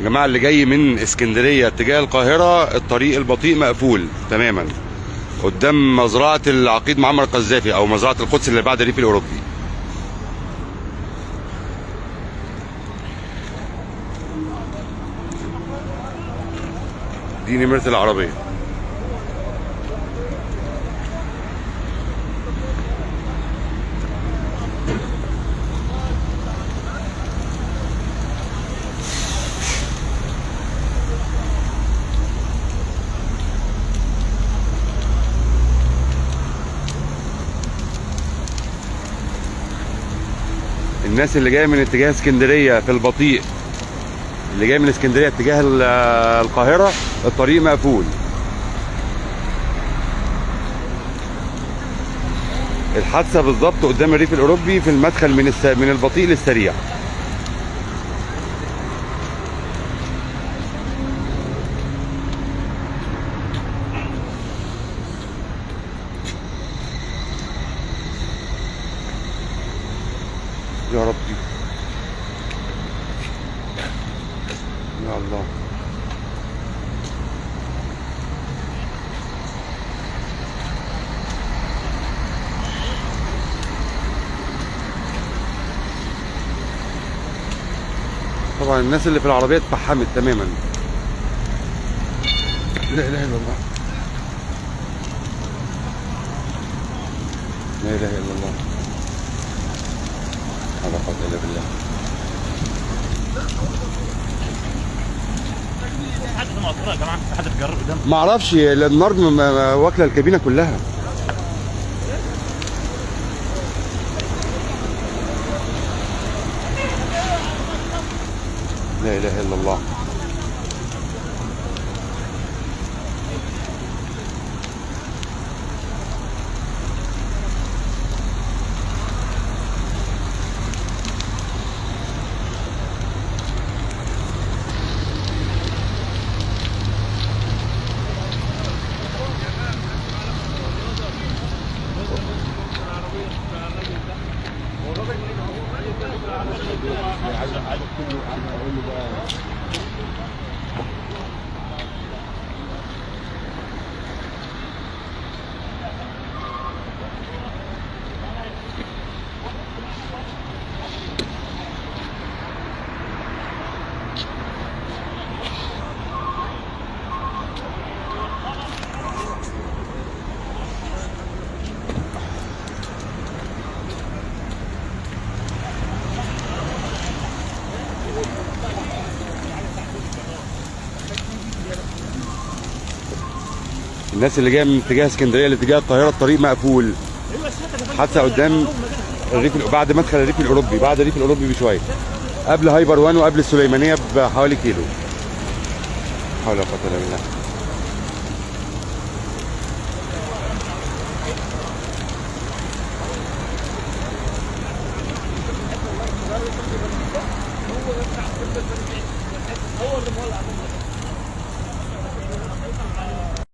يا جماعه اللي جاي من اسكندريه اتجاه القاهره الطريق البطيء مقفول تماما قدام مزرعه العقيد معمر القذافي او مزرعه القدس اللي بعد الريف الاوروبي. دي نمره العربيه. الناس اللي جايه من اتجاه اسكندريه في البطيء، اللي جاي من اسكندريه اتجاه القاهره الطريق مقفول. الحادثه بالظبط قدام الريف الاوروبي في المدخل من البطيء للسريع. يا ربي يا الله. طبعا الناس اللي في العربية اتفحمت تماما. لا اله الا الله. لا اله الا الله. لا قوة الا بالله. حد معطله يا جماعه، في حد بيجرب قدام؟ ما اعرفش، النار واكله الكابينه كلها. لا اله الا الله. الناس اللي جايه من اتجاه اسكندريه لاتجاه القاهره الطريق مقفول. حادثه قدام الريف بعد مدخل الريف الاوروبي، بعد الريف الاوروبي بشويه، قبل هايبر وان وقبل السليمانيه بحوالي كيلو. حول ولا قوه الا بالله. هو اللي مولع.